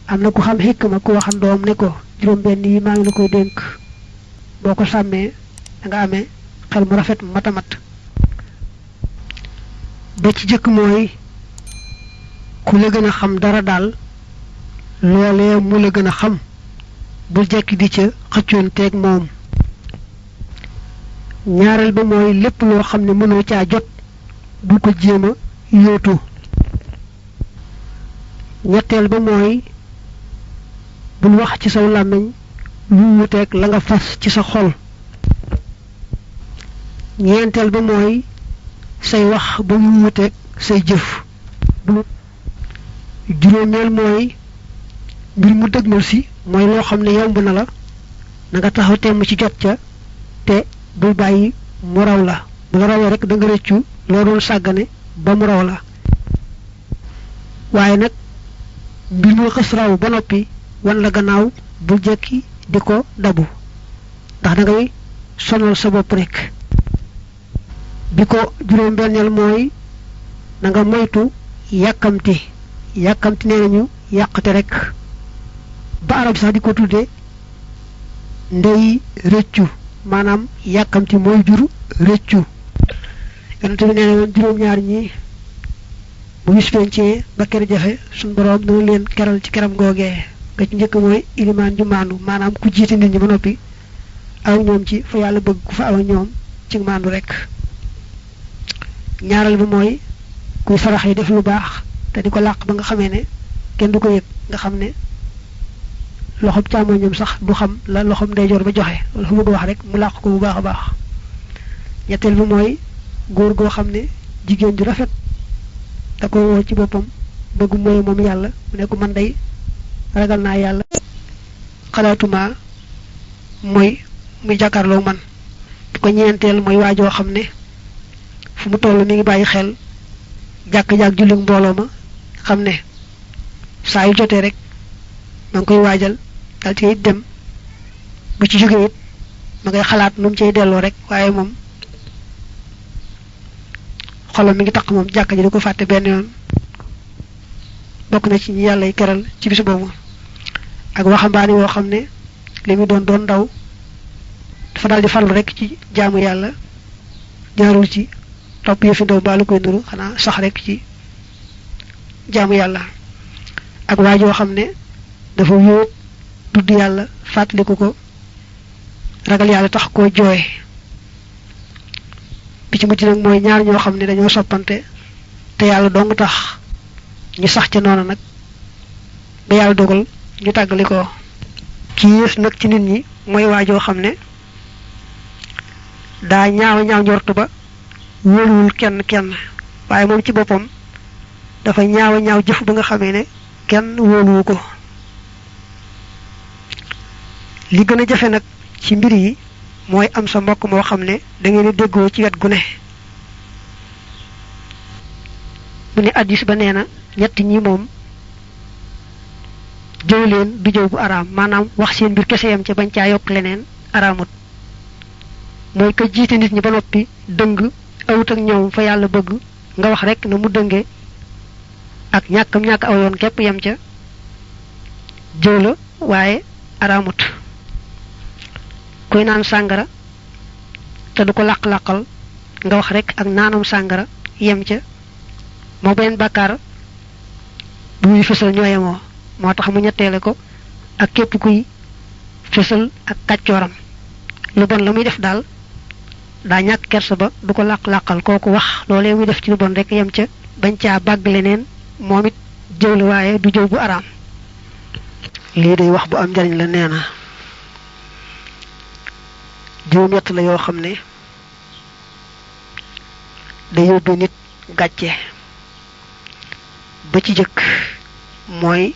amna ku xam hikma ku waxan doom ne ko juroom benn yi ma ngi la koy denk boko samé nga amé xel mu rafet matamat ba ci jëk moy ku la gëna xam dara dal lolé mu la gëna xam bu jekki di ca xëccionté ak mom ñaaral ba moy lepp lo xamne mëno ca jot bu ko jema yotu ñettel ba moy bu wax ci saw lamagne lu wutek la nga fas ci sa xol ñentel ba moy say wax bu wutek say jëf bu juroomel moy mbir mu deggul ci moy lo xamne yomb na la nga taxaw tém ci jot ca té bu bayyi mu raw la bu la rawé rek da nga reccu lo doon sagane ba mu raw la waye nak mbir mu xess raw ba nopi wan la gannaaw bu jekki diko dabu ndax da ngay sonal sa bop rek biko juroom bennel moy da nga moytu yakamti neñu yakate rek ba arab sax diko tuddé ndey reccu manam yakamti moy juru reccu yonent bi neena won juroom ñaar ñi bu bis pencé ba kër jafe sun borom dana leen keral ci keram googee ga ci njëkk mooy ilimaan ju maandu maanaam ku jiite nit ñi ba noppi aw ñoom ci fa yàlla bëgg ku fa aw ñoom ci maandu rek ñaaral bi mooy kuy sarax yi def lu baax te di ko làq ba nga xamee ne kenn du ko yëg nga xam ne loxom càmmoñ ñoom sax du xam la loxom ndeyjoor ba joxe wala fu bëgg wax rek mu làq ko bu baax a baax ñetteel bi mooy góor goo xam ne jigéen ju rafet da ko woo ci boppam bëgg mooy moom yàlla mu ne ko man day ragal naa yàlla xalaatuma mooy muy jàkkaarloo man ko ñeenteel mooy waajoo xam ne fu mu toll mi ngi bàyyi xel jàkk-jàkk julli mbooloo ma xam ne saa yu jotee rek ma ngi koy waajal dal ci dem bu ci jógee it ma ngay xalaat nu mu cay delloo rek waaye moom xolam mi ngi tax moom jàkk ji di ko fàtte benn yoon bokk na ci ñi yàlla keral ci bisu boobu ak waxambaane woo xam ne li mu doon ndaw dafa daal di farlu rek ci jaamu yàlla jaarul ci topp yëfi ndaw baa lu koy nuru xanaa sax rek ci jaamu yàlla ak waajoo xam ne dafa wóot tudd yàlla fàttaliku ko ragal yàlla tax koo jooy bi ci mujj nag mooy ñaar ñoo xam ne dañoo soppante te yàlla dong tax ñu sax ca noonu nag ba yàlla dogal ñu tàggali ko ki yées nag ci nit ñi mooy waajoo xam ne daa ñaaw njortu ba wóoluwul kenn waaye moom ci boppam dafa ñaaw jëf ba nga xamee ne kenn wóoluwu ko li gën a jafe nag ci mbir yi mooy am sa mbokk moo xam ne da ngeen di déggoo ci wet gu ne mu ne addis ba nee na ñett ñi moom jëw leen du jëw bu araam maanaam wax seen mbir kese yam ca bañ caa yokk leneen araamut mooy ka jiite nit ñi ba noppi dëng awut ak ñoom fa yàlla bëgg nga wax rek na mu dënge ak ñàkk aw yoon képp yam ca jëw la waaye araamut kuy naan sàngara te du ko làq-làqal nga wax rek ak naanam sàngara yem ca moo benn bàkkaar bu muy fësal ñooyemoo moo tax mu ñetteele ko ak képp kuy fësal ak kàccooram lu bon la muy def daal daa ñàkk kersa ba du ko làq-làqal kooku wax loolee muy def ci lu bon rek yem ca bañ caa bàgg leneen moom it jëw la waaye du jëw bu araam lii day wax bu am njariñ la nee na juróom ñett la yoo xam ne day yóbbe nit gàcce ba ci jëkk mooy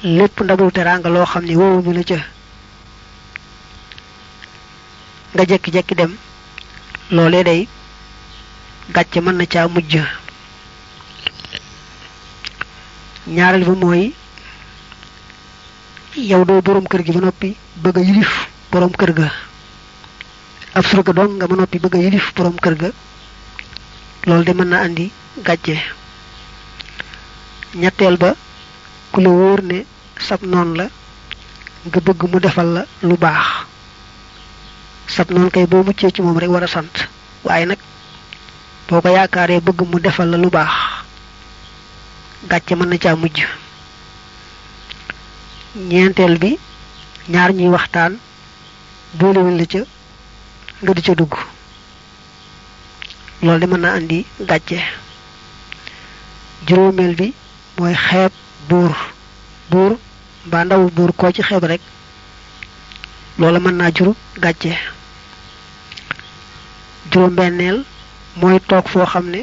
lépp ndabul teraanga loo xam ne woowuñu la ca nga jekki-jekki dem loolee day gàcce mën na caa mujj ñaareel ba mooy yow doo boroom kër gi ba noppi bëgg a yilif boroom kër ga ab surga dong nga ba noppi bëgg a yilif boroom kër ga loolu de mën na andi gàcce ñetteel ba ku la wóor ne sab noon la nga bëgg mu defal la lu baax sab noon kay boo muccee ci moom rek war a sant waaye nag boo ko yaakaaree bëgg mu defal la lu baax gàcce mën na caa mujj. ñeenteel bi ñaar ñuy waxtaan boolewuñ la ca nga di ca dugg loolu de mën na andi gàcce. juróomeel bi mooy xeeb buur mbaa ndawu buur koo ci xeeb rek loola mën naa jur gàcce. juróom-benneel mooy toog foo xam ne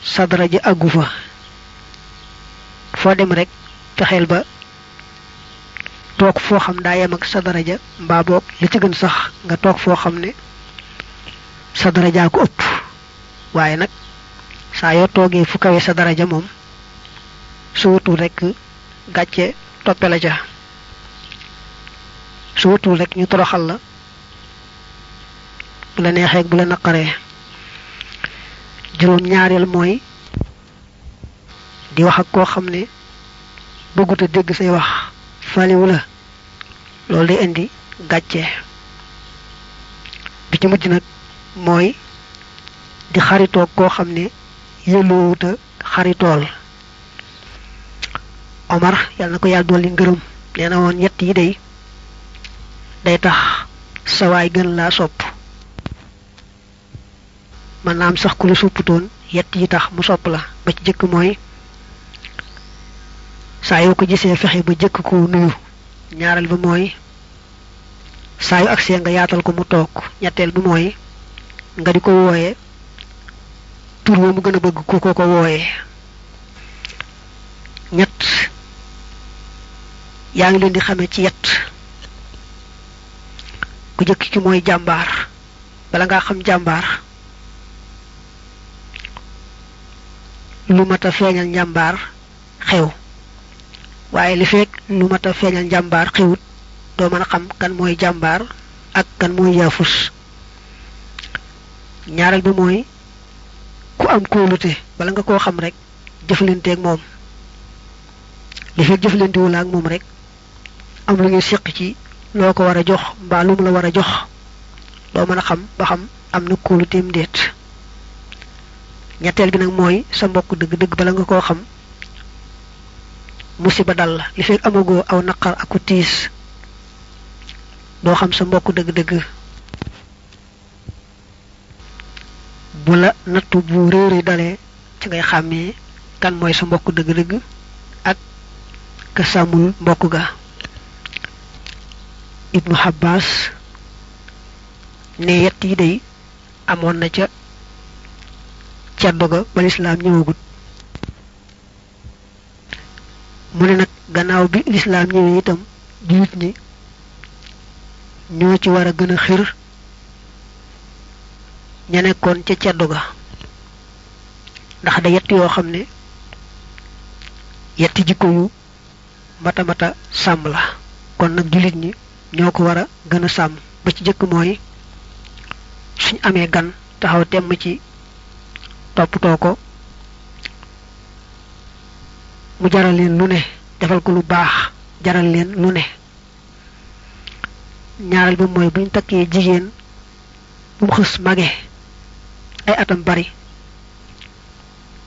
sa daraja àggu fa foo dem rek fexeel ba toog foo xam daa yem ak sa daraja mbaa boog li ci gën sax nga toog foo xam ne sa daraja ko ëpp waaye nag saa yoo toogee fu kawe sa daraja moom su wutul rek gàcce toppe la ca su wutul rek ñu toroxal la bu la neexee bu la naqaree. juróom ñaareel mooy di wax ak koo xam ne bëggut a dégg say wax faliwu la loolu day indi gàcce. bi ci mujj nag mooy di xaritoog koo xam ne yëloowuta xaritool. Omar yàlla na ko yàlla dolli ngërëm nee na woon ñett yi day tax sawaay gën laa sopp man naa am sax ku la supputoon yett yi tax mu sopp la. ba ci jëkk mooy saa yoo ko gisee fexe ba jëkk ko nuyu. ñaareel ba mooy saa yu agsee nga yaatal ko mu toog. ñetteel bi mooy nga di ko wooye tur wa mu gën a bëgg ku ko wooye. ñett yaa ngi leen di xamee ci yett ku jëkk ki mooy jàmbaar. bala ngaa xam jàmbaar lu mat a feeñal njàmbaar xew waaye li fekk lu mat a feeñal njàmbaar xewut doo mën a xam kan mooy jàmbaar ak kan mooy yaafus. ñaareel bi mooy ku am kóolute bala nga koo xam rek jëflanteeg moom li fekk jëflantewul ak moom rek am lu ñu séq ci loo ko war a jox mbaa lu mu la war a jox doo mën a xam ba xam am na kóoluteem déet. ñetteel bi nag mooy sa mbokk dëgg-dëgg bala nga koo xam musiba dal la li fekk amagoo aw naqar aku tiis doo xam sa mbokk dëgg-dëgg. bu la nattu bu réeri dalee ci ngay xàmmee kan mooy sa mbokk dëgg-dëgg ak ka sàmmul mbokk ga. Ibnu Abbas ne yett yi amoon na ca ceddo ga ba lislaam ñëwagut mu ne nag gannaaw bi lislaam ñëwee itam jullit ñi ñoo ci war a gën a xir ña nekkoon ca ceddo ga ndax da yett yoo xam ne yetti jikko yu mata sàmm la kon nag jullit ñi ñoo ko war a gën a sàmm. ba ci jëkk mooy suñ amee gan taxaw temm ci toppatoo ko mu jaral leen lu ne defal ko lu baax jaral leen lu ne. ñaareel bi mooy buñ takkee jigéen bu mu xës mage ay atam bari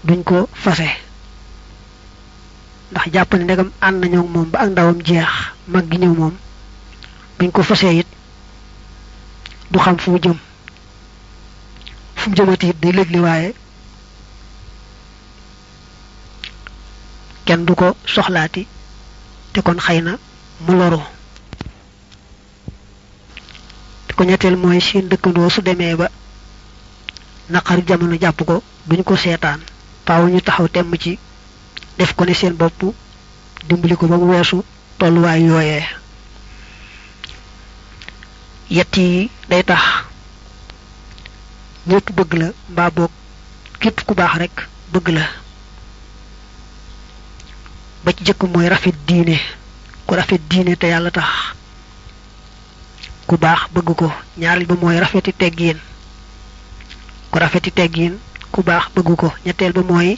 duñ ko fase ndax jàpp ne ndegam ànd nañoo moom ba ak ndawam jeex mag gi ñëw moom buñ ko fasee it du xam fu mu jëmati it day lëgli waaye kenn du ko soxlaati te kon xëy na mu loru. te ko ñetteel mooy seen dëkkandoo su demee ba naqari jamono jàpp ko duñ ko seetaan faaw ñu taxaw temm ci def ko ne seen bopp dimbali ko ba mu weesu tolluwaay yooyee. yett yi day tax ñépp bëgg la mbaa boog képp ku baax rek bëgg la. ba ci jëkk mooy rafet diine ku rafet diine te yàlla tax ku baax bëgg ko. ñaareel ba mooy rafeti teggiin ku rafeti teggiin ku baax bëgg ko. ñetteel ba mooy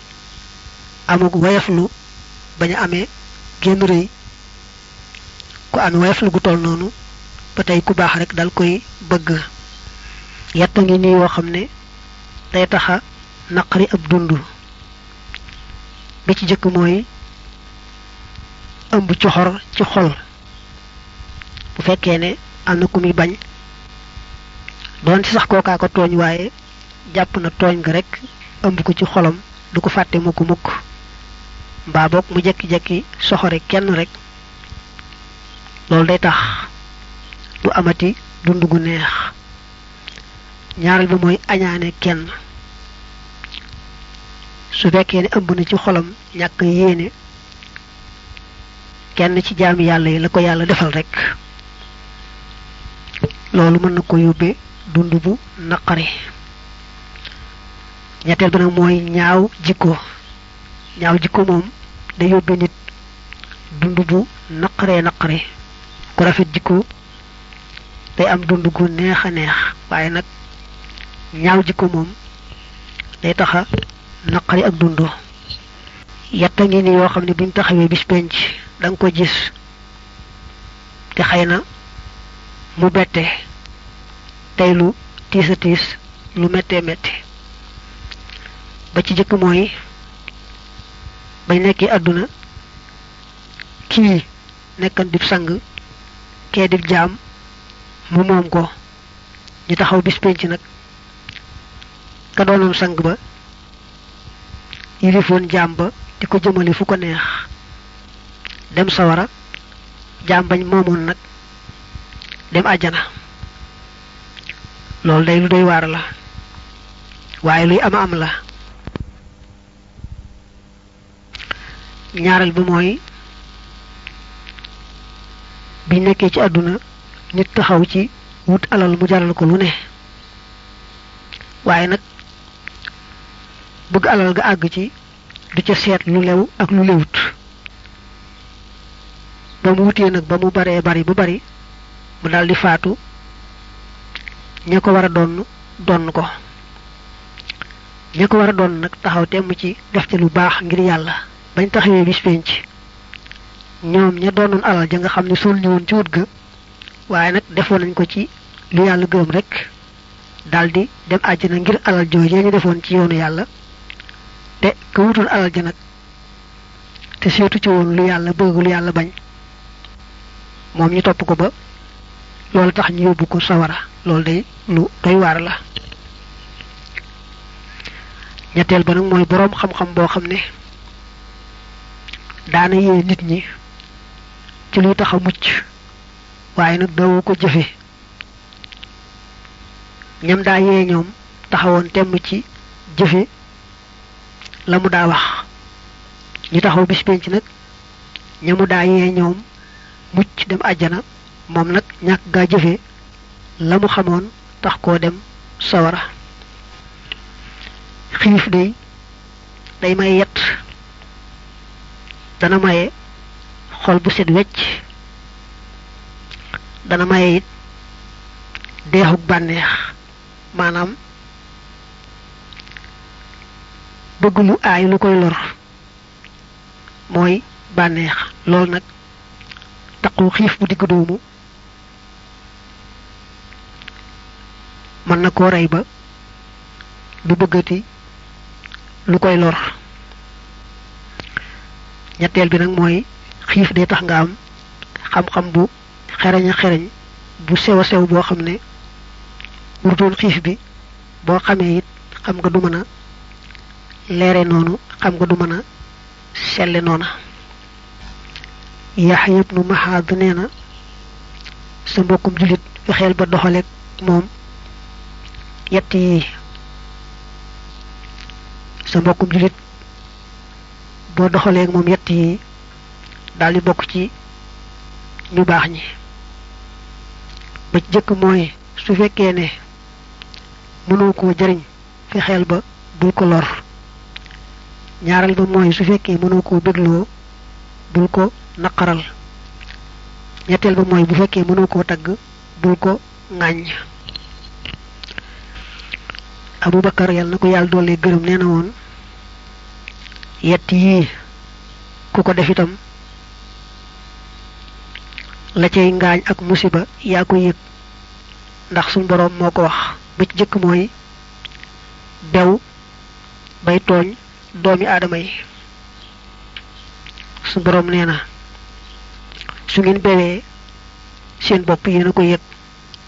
amug wayaflu bañ a amee génn rëy ku am woyof la gu toll noonu ba tey ku baax rek dal koy bëgg. yett ngi nii yoo xam ne day taxa naqari ab dund. bi ci jëkk mooy ëmb coxor ci xol. bu fekkee ne am na ku muy bañ doon ci sax kookaa ko tooñ waaye jàpp na tooñ nga rek ëmb ko ci xolam du ko fàtte mukk mukk mbaa boog mu jekki-jekki soxore kenn rek loolu day tax du amati dund gu neex. ñaareel bi mooy añaane kenn. su fekkee ne ëmb na ci xolam ñàkk yéene kenn ci jaami yàlla yi la ko yàlla defal rek loolu mën na ko yóbbee dund bu naqari. ñetteel bi nag mooy ñaaw jikko. ñaaw jikko moom day yóbbee nit dund bu naqaree ku rafet jikko day am dund gu neex a neex waaye nag ñaaw jikko moom day taxa naqari ak dund. yetta ngi ni yoo xam ne buñ taxawee bis penc da nga ko gis te xëy na mu bette tey lu tiis a tiis lu méttee métti. ba ci jëkk mooy bañ nekkee àdduna kii nekkan dib sang kee dib jaam mu moom ko ñu taxaw bis penc nag ka doonoon sang ba yilifoon jaam ba di ko jëmale fu ko neex dem sawara jaam bañ moomoon nag dem àjjana. loolu day lu doy waar la waaye luy ama am la. ñaareel bi mooy bi nekkee ci àdduna nit taxaw ci wut alal mu jaral ko lu ne waaye nag bëgg alal ga àgg ci du ca seet lu lew ak lu lewut ba mu wutee nag ba mu baree bari bu bari mu daldi faatu ña ko war a donn ko ña ko war a doon nag taxaw temm ci def ci lu baax ngir yàlla bañ taxawee bis penc ñoom ña doonoon alal ja nga xam ne suul ñu woon ci wut ga waaye nag defoon nañ ko ci lu yàlla gërëm rek daldi dem àjjana ngir alal joojee ñu defoon ci yoonu yàlla te ka wutoon alal ja nag te seetu ci woon lu yàlla bëgg lu yàlla bañ moom ñu topp ko ba loolu tax ñu yóbbu ko sawara. loolu day lu doy waar la. ñetteel ba nag mooy boroom xam-xam boo xam ne daana yee nit ñi ci luy tax a mucc waaye nag dawu ko jëfe ñam daa yee ñoom taxawoon temm ci jëfe la mu daa wax ñu taxaw bis penc nag ñamu daa yee ñoom mucc dem àjjana moom nag ñàkk gaa jëfe la mu xamoon tax koo dem sawara. xiif day may yett dana maye xol bu set wecc dana maye it deexuk bànneex maanaam bëgg lu aay lu koy lor mooy bànneex. loolu nag taqu xiif bu digg doomu mën na koo rey ba du bëggati lu koy lor. ñetteel bi nag mooy xiif day tax nga am xam-xam bu xereñ bu sew a sew boo xam ne wurutoon xiif bi boo xamee it xam nga du mën a leere noonu xam nga du mën a selle noona. Yaxya ibnu Mahaad nee na sa mbokkum jullit fexeel ba doxaleek moom yett yi. sa mbokkum jullit boo doxaleek moom yett yi daldi bokk ci ñu baax ñi. ba ci jëkk mooy su fekkee ne mënoo koo jariñ fexeel ba bul ko lor. ñaareel ba mooy su fekkee mënoo koo bégloo bul ko naqaral. ñetteel ba mooy bu fekkee mënoo koo tagg bul ko ŋàññ. Abubakar yàlla na ko yàlla doole gërëm nee na woon yett yii ku ko def itam la cey ngaañ ak musiba yaa ko yëg ndax suñ borom moo ko wax ba ci jëkk mooy bew bay tooñ doomi aadama yi suñ borom nee na su ngeen bewee seen bopp yéen a ko yëg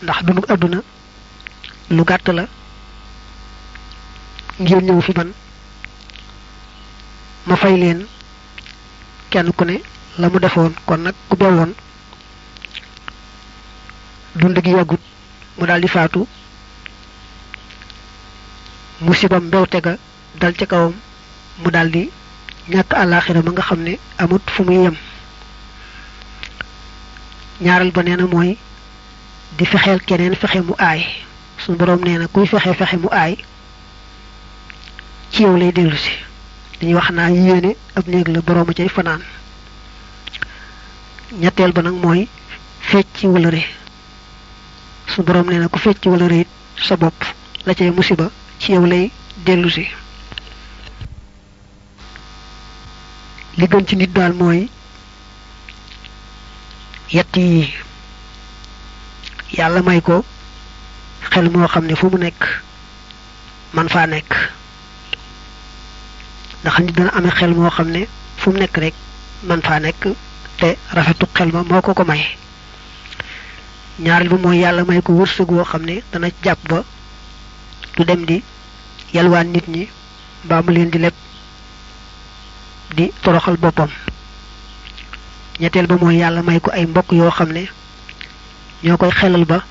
ndax dunu àdduna lu gàtt la ngir ñëw fi man ma fay leen kenn ku ne la mu defoon kon nag ku bewoon dund gi yàggut mu daldi faatu musibam mbewte ga dal ca kawam mu daldi ñàkk àllaaxira ma nga xam ne amut fu muy yem ñaaral ba nee na mooy di fexeel keneen fexe mu aay suñu boroom nee na kuy fexe mu aay ci yow lay dellu si dañuy wax naa yéene ab néeg la boroom a cay fanaan ñetteel ba nag mooy fecc wëlëre suñu boroom nee na ku fecc wëlëre it sa bopp la cay musiba ci yow lay dellu si li gën ci nit daal mooy yett yi yàlla may ko xel moo xam ne fu mu nekk man faa nekk ndax nit dana amee xel moo xam ne fu mu nekk rek man faa nekk te rafetu xel ma moo ko may ñaareel ba mooy yàlla may ko wërsëg woo xam ne dana jàpp ba du dem di yalwaan nit ñi mbaa mu leen di leb di toroxal boppam ñetteel ba mooy yàlla may ko ay mbokk yoo xam ne ñoo koy xelal ba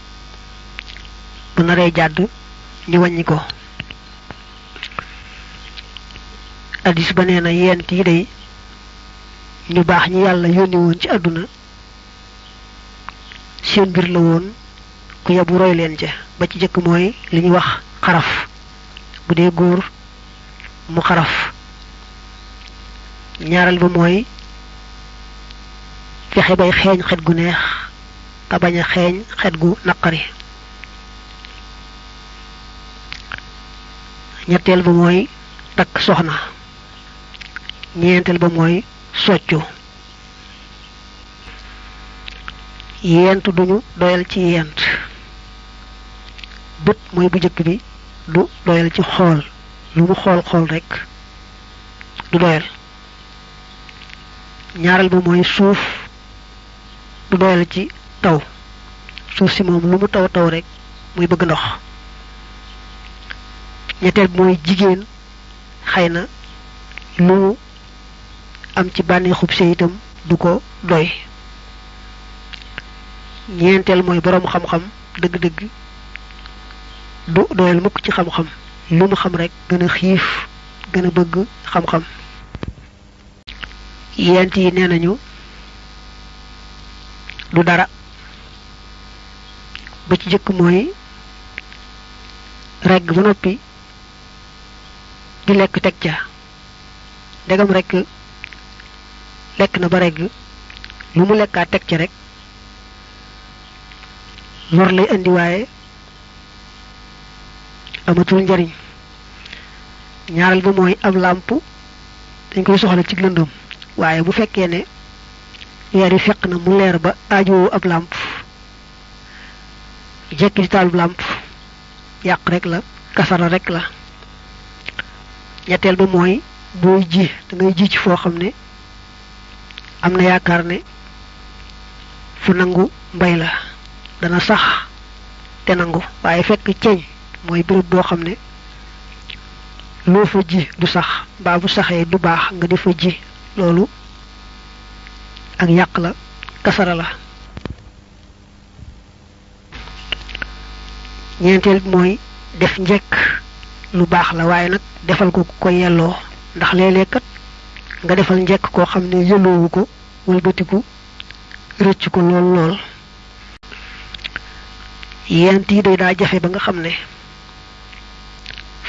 bu naree jàdd ñu wàññi ko addis ba nee na yent yi day ñu baax ñi yàlla yónni woon ci àdduna seen mbir la woon ku yabu roy leen ca ba ci jëkk mooy li ñuy wax xaraf bu dee góor mu xaraf ñaaral ba mooy fexe bay xeeñ xet gu neex te bañ a xeeñ xet gu naqari ñetteel ba mooy takk soxna ñeenteel ba mooy soccu yent duñu doyal ci yent bët mooy bu jëkk bi du doyal ci xool lu mu xool rekk du doyal ñaareel ba mooy suuf du doyal ci taw suuf si moom lu mu taw rekk muy bëgg ndox ñetteel bi mooy jigéen xëy na lu mu am ci bànneexub sëy itam du ko doy ñeenteel mooy boroom xam-xam dëgg-dëgg du doyal mukk ci xam-xam lu mu xam rekk gën a xiif gën a bëgg xam-xam yent yi nee nañu du dara ba ci jëkk mooy regg ba noppi di lekk teg ca ndegam rekk lekk na ba regg lu mu lekkaat teg ca rek lor lay indi waaye amatul njariñ ñaaral ba mooy ab làmp dañ koy soxla ci lëndëm waaye bu fekkee ne weer yi fekk na mu leer ba aajowoo ab làmp jekki ci taalub làmp yàq rek la kasara rek la ñetteel ba mooy booy ji da ngay ji ci foo xam ne am na yaakaar ne fu nangu mbay la dana sax te nangu waaye fekk ceeñ mooy béréb boo xam ne loo fa ji du sax mbaa bu saxee du baax nga di fa ji loolu ak yàq la kasara la ñeenteel bi mooy def njekk lu baax la waaye nag defal ko ko yelloo ndax léeg-léeg kat nga defal njekk koo xam ne yelloowu ko wëlbatiku rëcc ko lool yent yi day daa jafe ba nga xam ne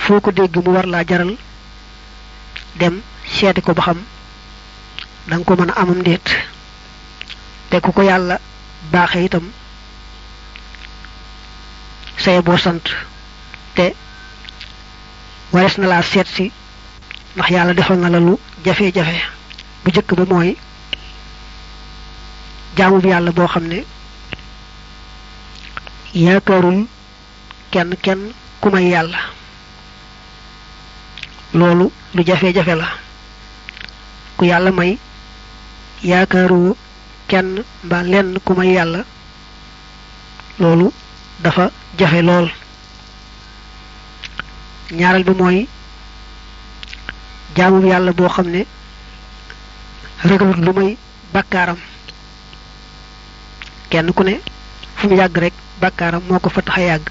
foo ko dégg mu war laa jaral dem seeti ko ba xam danga ko mën a amam ndéet te ku ko yàlla baaxe itam saye boo sant te wares na laa seet si ndax yàlla defal na la lu jafe-jafe bu jëkk ba mooy jaamu bi yàlla boo xam ne yaakaarul kenn ku may yàlla loolu lu jafe-jafe la ku yàlla may yaakaaroo kenn mbaa lenn ku may yàlla loolu dafa jafe lool. ñaareel bi mooy jaamu bi yàlla boo xam ne ragalut lu may bàkkaaram kenn ku ne fu mu yàgg rek bàkkaaram moo ko fa tax a yàgg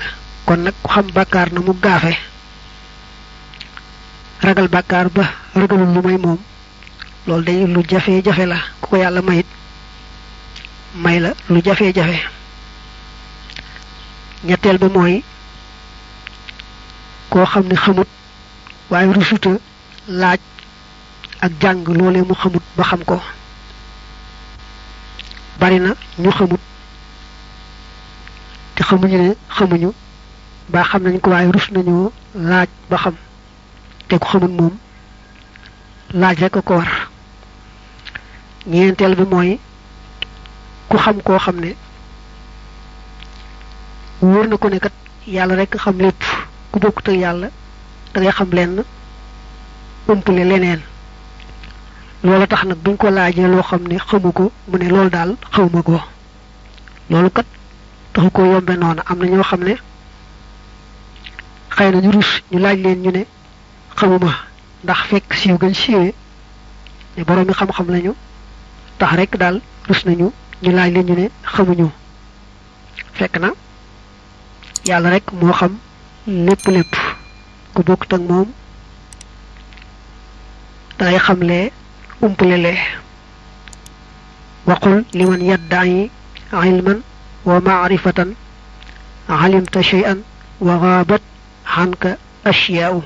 kon nag ku xam bàkkaar na mu gaafe ragal bàkkaar ba ragalul lu may moom loolu day lu jafe-jafe la ku ko yàlla mayit may la lu jafe-jafe. ñetteel ba mooy koo xam ne xamut waaye rusuta laaj ak jàng loolee mu xamut ba xam ko bari na ñu xamut te xamuñu ne xamuñu ba xam nañ ko waaye rus nañoo laaj ba xam te ku xamut moom laaj rek ko war. ñeenteel bi mooy ku xam koo xam ne wóor na ko ne kat yàlla rek xam lépp ku bokkut ak yàlla da ngay xam lenn umpule leneen loola tax nag buñ ko laajee loo xam ne xamu ko mu ne loolu daal xawma ko loolu kat taxu ko yombe noona am na ñoo xam ne xëy na ñu rus ñu laaj leen ñu ne xamuma ndax fekk siiw gën siiwee ne borom mi xam-xam lañu tax rek daal rus nañu ñu laaj leen ñu ne xamuñu fekk na yàlla rek moo xam lépp ku bokkut ak moom dangay xamle umpulele waqul liman yadda'i ilman wa ma'rifatan alimta shay'an wa ghabat anka ashya'u